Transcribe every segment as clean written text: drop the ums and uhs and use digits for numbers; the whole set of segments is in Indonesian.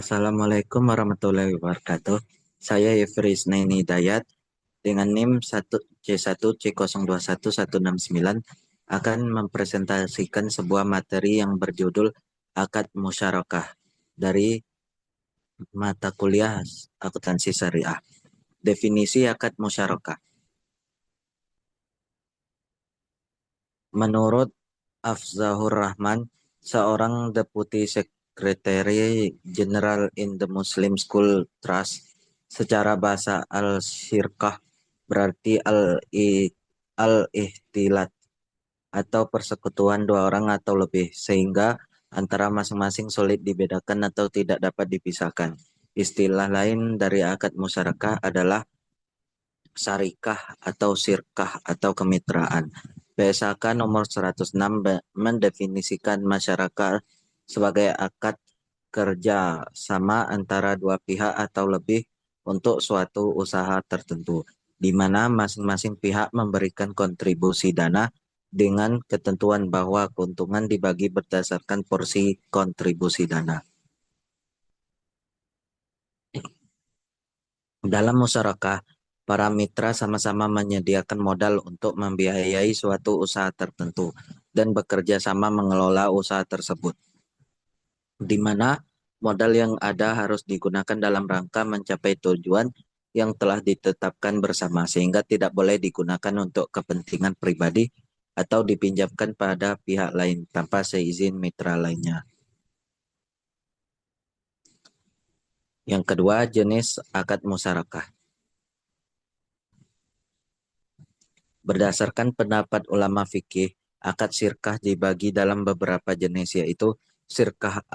Assalamualaikum warahmatullahi wabarakatuh. Saya Yefri Isnaini Dayat dengan NIM 1C1C021169 akan mempresentasikan sebuah materi yang berjudul Akad Musyarakah dari mata kuliah Akuntansi Syariah. Definisi akad musyarakah. Menurut Afzahur Rahman, seorang Deputy Secretary General in the Muslim School Trust, secara bahasa al-syirkah berarti al-ihtilat atau persekutuan dua orang atau lebih, sehingga antara masing-masing sulit dibedakan atau tidak dapat dipisahkan. Istilah lain dari akad musyarakah adalah syarikah atau sirkah atau kemitraan. PSAK nomor 106 mendefinisikan masyarakat sebagai akad kerja sama antara dua pihak atau lebih untuk suatu usaha tertentu, di mana masing-masing pihak memberikan kontribusi dana dengan ketentuan bahwa keuntungan dibagi berdasarkan porsi kontribusi dana. Dalam musyarakah, para mitra sama-sama menyediakan modal untuk membiayai suatu usaha tertentu dan bekerja sama mengelola usaha tersebut, di mana modal yang ada harus digunakan dalam rangka mencapai tujuan yang telah ditetapkan bersama, sehingga tidak boleh digunakan untuk kepentingan pribadi atau dipinjamkan pada pihak lain tanpa seizin mitra lainnya. Yang kedua, jenis akad musyarakah. Berdasarkan pendapat ulama fikih, akad sirkah dibagi dalam beberapa jenis, yaitu sirkah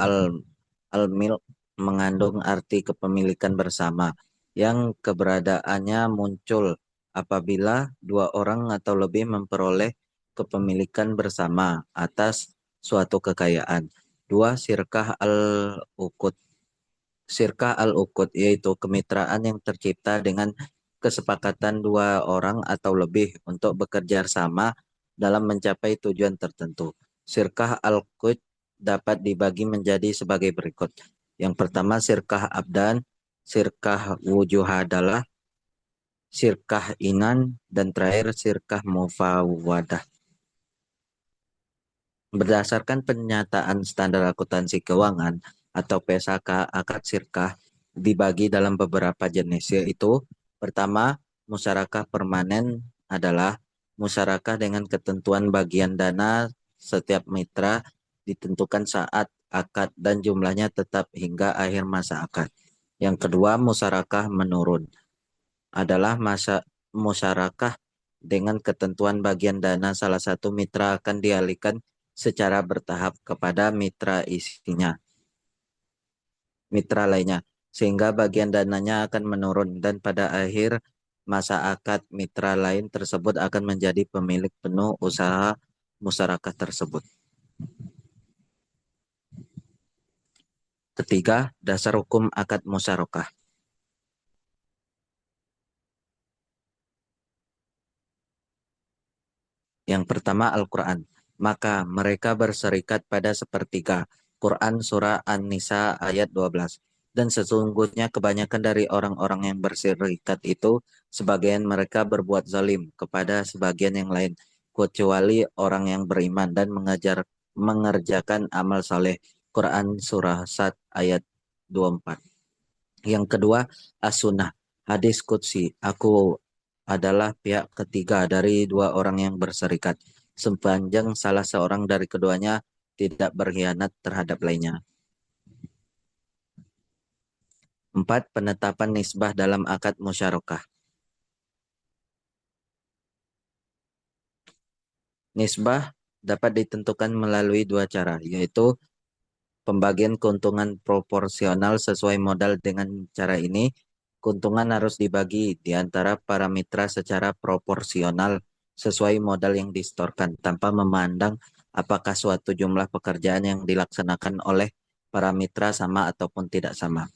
al-milk mengandung arti kepemilikan bersama yang keberadaannya muncul apabila dua orang atau lebih memperoleh kepemilikan bersama atas suatu kekayaan. Dua, sirkah al-uqud. Sirkah al-uqud yaitu kemitraan yang tercipta dengan kesepakatan dua orang atau lebih untuk bekerja sama dalam mencapai tujuan tertentu. Sirkah al-uqud dapat dibagi menjadi sebagai berikut. Yang pertama, sirkah abdan, sirkah wujuhadalah, sirkah inan, dan terakhir sirkah mufawadah. Berdasarkan penyataan standar akuntansi keuangan atau PSAK, akad sirkah dibagi dalam beberapa jenis, yaitu pertama, musyarakah permanen adalah musyarakah dengan ketentuan bagian dana setiap mitra ditentukan saat akad dan jumlahnya tetap hingga akhir masa akad. Yang kedua, musyarakah menurun adalah musyarakah dengan ketentuan bagian dana salah satu mitra akan dialihkan secara bertahap kepada mitra lainnya, sehingga bagian dananya akan menurun dan pada akhir masa akad mitra lain tersebut akan menjadi pemilik penuh usaha musyarakah tersebut. Ketiga, dasar hukum akad musyarakah. Yang pertama, Al-Quran. Maka mereka berserikat pada sepertiga. Quran Surah An-Nisa ayat 12. Dan sesungguhnya kebanyakan dari orang-orang yang berserikat itu, sebagian mereka berbuat zalim kepada sebagian yang lain, kecuali orang yang beriman dan mengerjakan amal saleh. Quran Surah Sad ayat 24. Yang kedua, As-Sunnah. Hadis Qudsi. Aku adalah pihak ketiga dari dua orang yang berserikat, sepanjang salah seorang dari keduanya tidak berkhianat terhadap lainnya. 4. Penetapan nisbah dalam akad musyarakah. Nisbah dapat ditentukan melalui dua cara, yaitu pembagian keuntungan proporsional sesuai modal. Dengan cara ini, keuntungan harus dibagi di antara para mitra secara proporsional sesuai modal yang disetorkan, tanpa memandang apakah suatu jumlah pekerjaan yang dilaksanakan oleh para mitra sama ataupun tidak sama.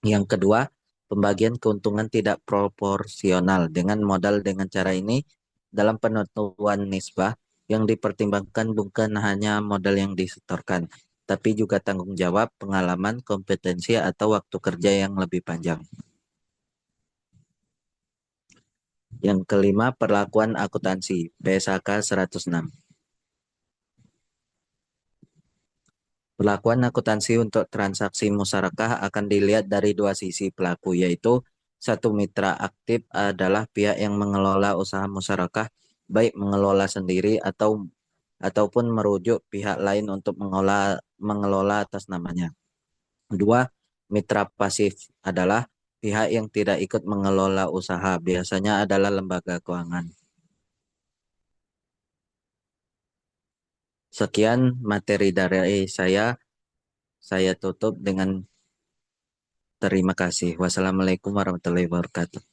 Yang kedua, pembagian keuntungan tidak proporsional dengan modal. Dengan cara ini, dalam penentuan nisbah yang dipertimbangkan bukan hanya modal yang disetorkan, tapi juga tanggung jawab, pengalaman, kompetensi, atau waktu kerja yang lebih panjang. Yang kelima, perlakuan akuntansi, PSAK 106. Perlakuan akuntansi untuk transaksi musyarakah akan dilihat dari dua sisi pelaku, yaitu satu, mitra aktif adalah pihak yang mengelola usaha musyarakah, baik mengelola sendiri ataupun merujuk pihak lain untuk mengelola atas namanya. Dua, mitra pasif adalah pihak yang tidak ikut mengelola usaha, biasanya adalah lembaga keuangan. Sekian materi dari saya tutup dengan terima kasih. Wassalamualaikum warahmatullahi wabarakatuh.